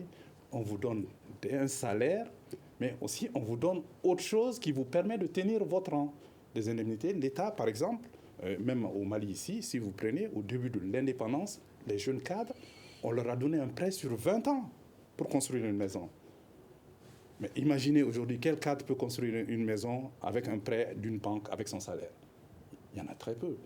on vous donne un salaire mais aussi on vous donne autre chose qui vous permet de tenir votre rang. Des indemnités, l'État par exemple, même au Mali ici, si vous prenez au début de l'indépendance, les jeunes cadres, on leur a donné un prêt sur 20 ans pour construire une maison. Mais imaginez aujourd'hui, quel cadre peut construire une maison avec un prêt d'une banque avec son salaire? Il y en a très peu.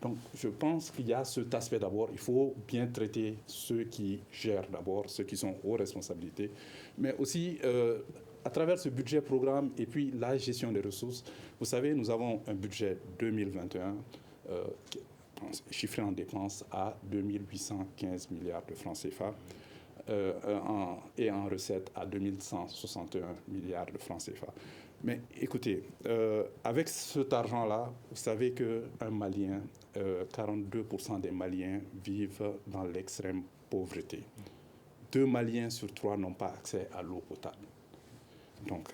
Donc je pense qu'il y a cet aspect d'abord. Il faut bien traiter ceux qui gèrent d'abord, ceux qui sont aux responsabilités. Mais aussi, à travers ce budget programme et puis la gestion des ressources, vous savez, nous avons un budget 2021 chiffré en dépenses à 2815 milliards de francs CFA. Et en recettes à 2161 milliards de francs CFA. Mais écoutez, avec cet argent-là, vous savez qu'un Malien, 42% des Maliens vivent dans l'extrême pauvreté. 2 Maliens sur 3 n'ont pas accès à l'eau potable. Donc,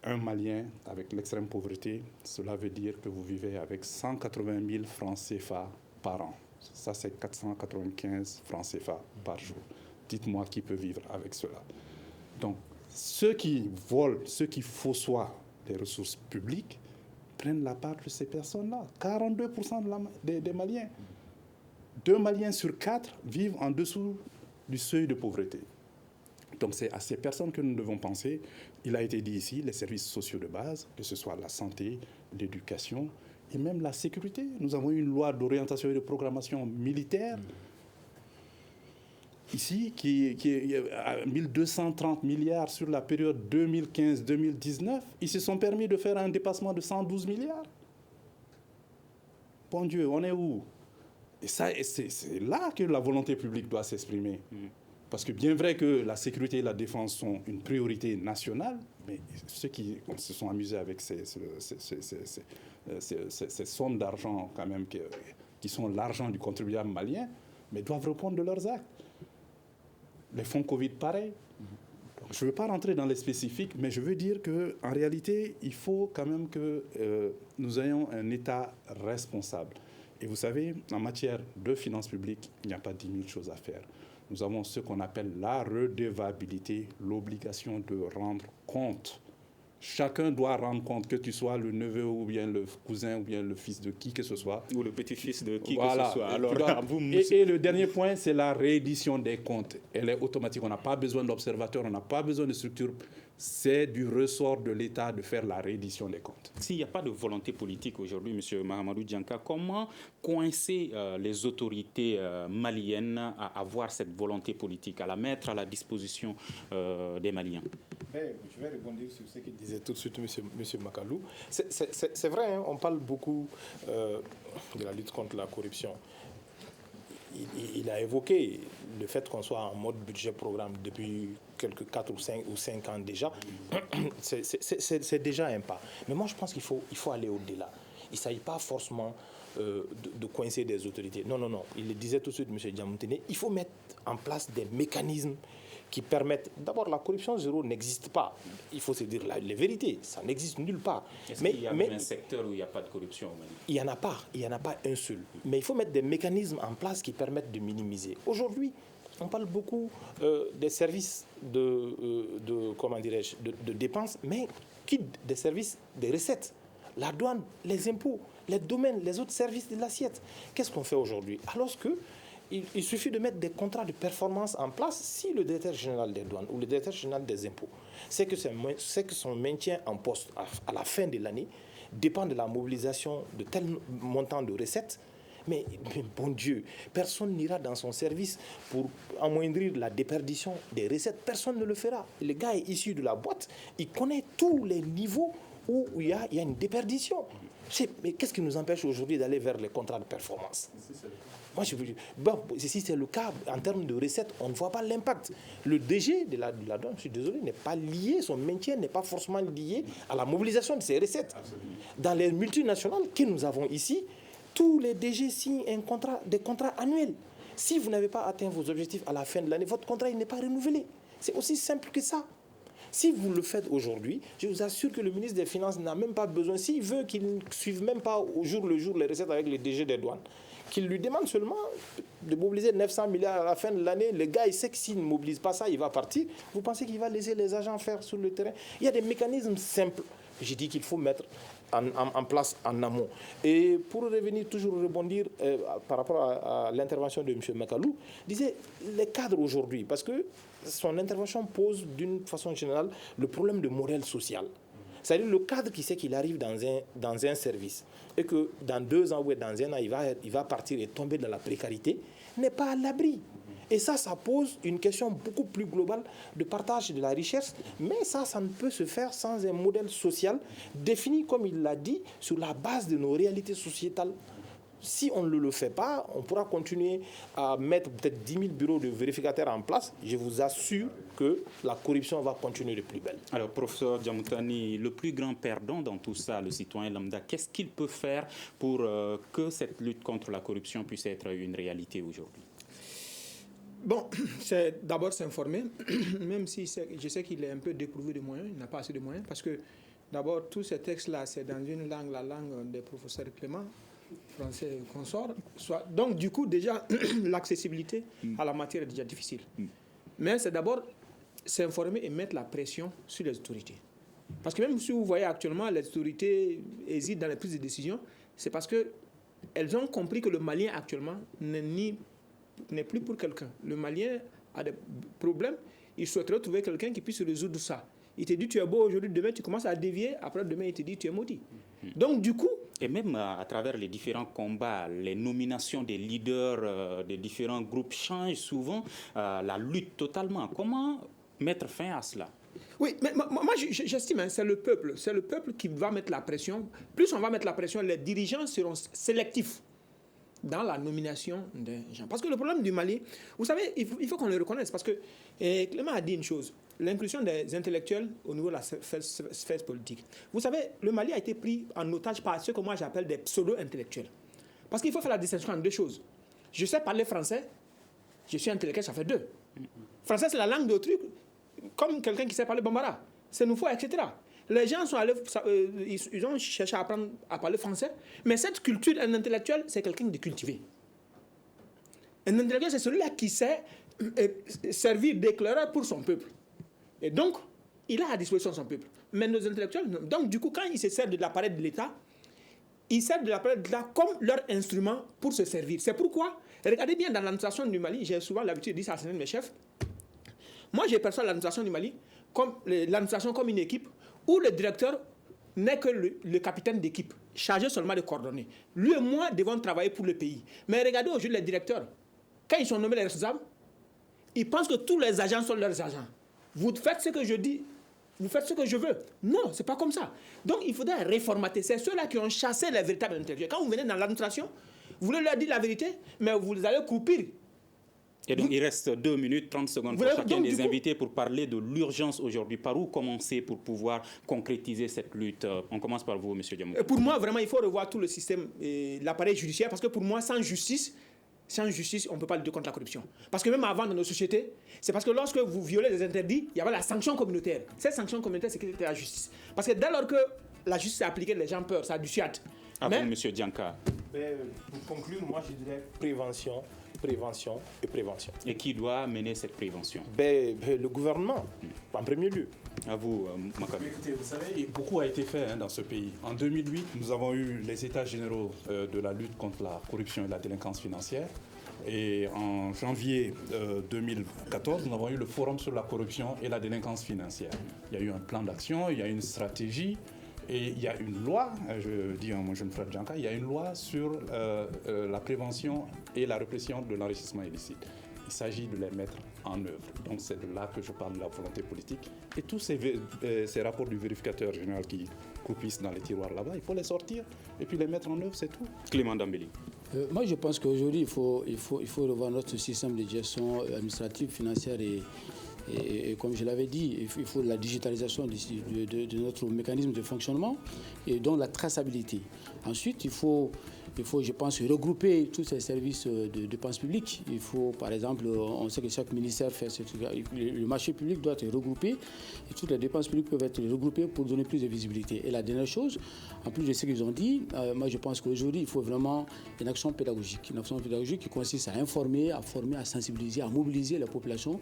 un Malien avec l'extrême pauvreté, cela veut dire que vous vivez avec 180 000 francs CFA par an. Ça, c'est 495 francs CFA par jour. Dites-moi qui peut vivre avec cela. Donc, ceux qui volent, ceux qui faussoient les ressources publiques prennent la part de ces personnes-là. 42% des Maliens. 2 Maliens sur 4 vivent en dessous du seuil de pauvreté. Donc, c'est à ces personnes que nous devons penser. Il a été dit ici, les services sociaux de base, que ce soit la santé, l'éducation et même la sécurité. Nous avons une loi d'orientation et de programmation militaire ici, qui est à 1230 milliards sur la période 2015-2019, ils se sont permis de faire un dépassement de 112 milliards. Bon Dieu, on est où? Et ça, c'est là que la volonté publique doit s'exprimer. Parce que bien vrai que la sécurité et la défense sont une priorité nationale, mais ceux qui se sont amusés avec ces sommes d'argent quand même qui sont l'argent du contribuable malien, mais doivent répondre de leurs actes. Les fonds Covid, pareil. Donc, je ne veux pas rentrer dans les spécifiques, mais je veux dire qu'en réalité, il faut quand même que nous ayons un État responsable. Et vous savez, en matière de finances publiques, il n'y a pas 10 000 choses à faire. Nous avons ce qu'on appelle la redevabilité, l'obligation de rendre compte. Chacun doit rendre compte, que tu sois le neveu ou bien le cousin ou bien le fils de qui que ce soit. Ou le petit-fils de qui voilà. que ce soit. Alors, et le dernier point, c'est la réédition des comptes. Elle est automatique. On n'a pas besoin d'observateurs, on n'a pas besoin de structures. C'est du ressort de l'État de faire la réédition des comptes. S'il n'y a pas de volonté politique aujourd'hui, M. Mahamadou Dianka, comment coincer les autorités maliennes à avoir cette volonté politique, à la mettre à la disposition des Maliens? Je vais rebondir sur ce qu'il disait tout de suite M. Makalou. C'est vrai, hein, on parle beaucoup de la lutte contre la corruption. Il a évoqué le fait qu'on soit en mode budget-programme depuis quelques 4 ou 5 ans déjà. C'est déjà un pas. Mais moi, je pense qu'il faut aller au-delà. Il ne s'agit pas forcément de coincer des autorités. Non. Il le disait tout de suite, M. Diamoutene. Il faut mettre en place des mécanismes qui permettent... D'abord, la corruption zéro n'existe pas. Il faut se dire les vérités. Ça n'existe nulle part. Est-ce qu'il y a un secteur où il n'y a pas de corruption au Mali? Il n'y en a pas un seul. Mais il faut mettre des mécanismes en place qui permettent de minimiser. Aujourd'hui, on parle beaucoup des services de dépenses, mais des services des recettes, la douane, les impôts, les domaines, les autres services de l'assiette. Qu'est-ce qu'on fait aujourd'hui? Alors que il suffit de mettre des contrats de performance en place si le directeur général des douanes ou le directeur général des impôts sait que son maintien en poste à la fin de l'année dépend de la mobilisation de tel montant de recettes. Mais bon Dieu, personne n'ira dans son service pour amoindrir la déperdition des recettes. Personne ne le fera. Le gars est issu de la boîte, il connaît tous les niveaux où il y a une déperdition. Mais qu'est-ce qui nous empêche aujourd'hui d'aller vers les contrats de performance? Moi, si c'est le cas, en termes de recettes, on ne voit pas l'impact. Le DG de la douane, je suis désolé, n'est pas lié, son maintien n'est pas forcément lié à la mobilisation de ses recettes. Absolument. Dans les multinationales que nous avons ici, tous les DG signent des contrats annuels. Si vous n'avez pas atteint vos objectifs à la fin de l'année, votre contrat n'est pas renouvelé. C'est aussi simple que ça. Si vous le faites aujourd'hui, je vous assure que le ministre des Finances n'a même pas besoin, s'il veut qu'il ne suive même pas au jour le jour les recettes avec les DG des douanes, qu'il lui demande seulement de mobiliser 900 milliards à la fin de l'année. Le gars, il sait que s'il ne mobilise pas ça, il va partir. Vous pensez qu'il va laisser les agents faire sur le terrain? Il y a des mécanismes simples. J'ai dit qu'il faut mettre en place en amont. Et pour revenir, toujours rebondir par rapport à l'intervention de M. Makalou, disait les cadres aujourd'hui, parce que son intervention pose d'une façon générale le problème de modèle social. C'est-à-dire le cadre qui sait qu'il arrive dans un service et que dans 2 ans ou dans 1 an, il va partir et tomber dans la précarité, n'est pas à l'abri. Et ça pose une question beaucoup plus globale de partage de la richesse. Mais ça ne peut se faire sans un modèle social défini, comme il l'a dit, sur la base de nos réalités sociétales. Si on ne le fait pas, on pourra continuer à mettre peut-être 10 000 bureaux de vérificateurs en place. Je vous assure que la corruption va continuer de plus belle. Alors, professeur Djamoutani, le plus grand perdant dans tout ça, le citoyen lambda, qu'est-ce qu'il peut faire pour que cette lutte contre la corruption puisse être une réalité aujourd'hui? Bon, c'est d'abord s'informer, même si je sais qu'il est un peu dépourvu de moyens, il n'a pas assez de moyens, parce que d'abord, tous ces textes-là, c'est dans une langue, la langue des professeurs Clément, français consort. Donc, du coup, déjà, l'accessibilité à la matière est déjà difficile. Mais c'est d'abord s'informer et mettre la pression sur les autorités. Parce que même si vous voyez actuellement, les autorités hésitent dans les prises de décision, c'est parce qu'elles ont compris que le Malien actuellement n'est plus pour quelqu'un. Le Malien a des problèmes, il souhaiterait trouver quelqu'un qui puisse résoudre ça. Il te dit tu es beau aujourd'hui, demain tu commences à dévier, après demain il te dit tu es maudit. Donc du coup... Et même à travers les différents combats, les nominations des leaders des différents groupes changent souvent la lutte totalement. Comment mettre fin à cela? Oui, mais moi j'estime, c'est le peuple qui va mettre la pression. Plus on va mettre la pression, les dirigeants seront sélectifs dans la nomination des gens. Parce que le problème du Mali, vous savez, il faut qu'on le reconnaisse, parce que Clément a dit une chose, l'inclusion des intellectuels au niveau de la sphère politique. Vous savez, le Mali a été pris en otage par ce que moi j'appelle des pseudo-intellectuels. Parce qu'il faut faire la distinction entre 2 choses. Je sais parler français, je suis intellectuel, ça fait 2. Français, c'est la langue d'autrui, comme quelqu'un qui sait parler bambara, c'est nouveau, etc. Les gens sont allés, ils ont cherché à apprendre à parler français, mais cette culture, un intellectuel, c'est quelqu'un de cultivé. Un intellectuel, c'est celui-là qui sait servir d'éclaireur pour son peuple. Et donc, il a à disposition son peuple. Mais nos intellectuels, non. Donc du coup, quand ils se servent de l'appareil de l'État, ils servent de l'appareil de l'État comme leur instrument pour se servir. C'est pourquoi, regardez bien dans l'administration du Mali, j'ai souvent l'habitude de dire ça à certains de mes chefs, moi j'ai perçu l'administration du Mali l'administration comme une équipe où le directeur n'est que le capitaine d'équipe, chargé seulement de coordonner. Lui et moi devons travailler pour le pays. Mais regardez aujourd'hui les directeurs, quand ils sont nommés les responsables, ils pensent que tous les agents sont leurs agents. Vous faites ce que je dis, vous faites ce que je veux. Non, c'est pas comme ça. Donc il faudrait réformater. C'est ceux-là qui ont chassé les véritables intellectuels. Quand vous venez dans l'administration, vous voulez leur dire la vérité, mais vous allez croupir. Et donc, il reste 2 minutes, 30 secondes pour chacun des invités pour parler de l'urgence aujourd'hui. Par où commencer pour pouvoir concrétiser cette lutte? On commence par vous, M. Diamou. Pour moi, vraiment, il faut revoir tout le système, l'appareil judiciaire, parce que pour moi, sans justice, on ne peut pas lutter contre la corruption. Parce que même avant, dans nos sociétés, c'est parce que lorsque vous violez les interdits, il y avait la sanction communautaire. Cette sanction communautaire, c'est la justice. Parce que dès lors que la justice est appliquée, les gens peur, ça a du suite. À vous, M. Dianka. Pour conclure, moi, je dirais prévention et prévention. Et qui doit mener cette prévention? Le gouvernement, en premier lieu. À vous, Makamé. Écoutez, vous savez, beaucoup a été fait dans ce pays. En 2008, nous avons eu les états généraux de la lutte contre la corruption et la délinquance financière. Et en janvier 2014, nous avons eu le forum sur la corruption et la délinquance financière. Il y a eu un plan d'action, il y a eu une stratégie. Et il y a une loi, je dis à mon jeune frère Djanka, il y a une loi sur la prévention et la répression de l'enrichissement illicite. Il s'agit de les mettre en œuvre. Donc c'est de là que je parle de la volonté politique. Et tous ces rapports du vérificateur général qui croupissent dans les tiroirs là-bas, il faut les sortir et puis les mettre en œuvre, c'est tout. Clément Dambéli. Moi je pense qu'aujourd'hui il faut revoir notre système de gestion administrative, financière et comme je l'avais dit, il faut la digitalisation de notre mécanisme de fonctionnement et donc la traçabilité. Ensuite, il faut Il faut, je pense, regrouper tous ces services de dépenses publiques. Il faut, par exemple, on sait que chaque ministère fait ce truc. Le marché public doit être regroupé et toutes les dépenses publiques peuvent être regroupées pour donner plus de visibilité. Et la dernière chose, en plus de ce qu'ils ont dit, moi je pense qu'aujourd'hui, il faut vraiment une action pédagogique. Une action pédagogique qui consiste à informer, à former, à sensibiliser, à mobiliser la population.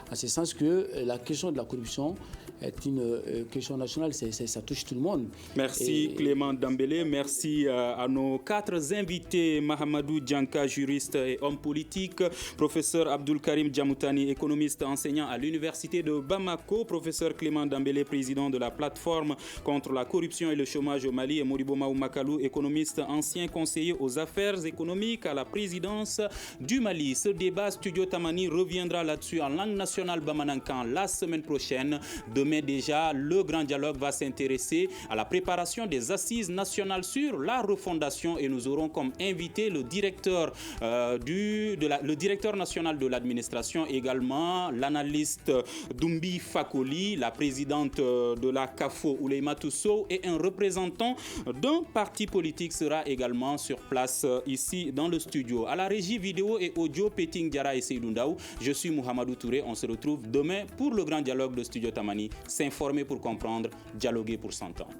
En ce sens que la question de la corruption est une question nationale, ça touche tout le monde. Merci Clément Dambélé, merci à nos 4 invités, Mahamadou Djanka, juriste et homme politique, professeur Abdul Karim Djamoutani, économiste enseignant à l'université de Bamako, professeur Clément Dambélé, président de la plateforme contre la corruption et le chômage au Mali, et Moribo Maoumakalou, économiste ancien conseiller aux affaires économiques à la présidence du Mali. Ce débat Studio Tamani reviendra là-dessus en langue nationale bamanankan la semaine prochaine. Demain déjà, le grand dialogue va s'intéresser à la préparation des assises nationales sur la refondation et nous aurons comme invité le directeur, le directeur national de l'administration, également l'analyste Doumbi Fakoli, la présidente de la CAFO Ouleimatou Sow et un représentant d'un parti politique sera également sur place ici dans le studio. À la régie vidéo et audio, Peting Diara et Seydou. Je suis Mohamedou Touré. On se retrouve demain pour le grand dialogue de Studio Tamani. S'informer pour comprendre, dialoguer pour s'entendre.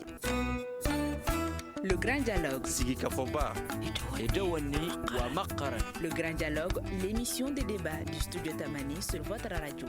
Le grand dialogue. Le grand dialogue, l'émission des débats du Studio Tamani sur votre radio.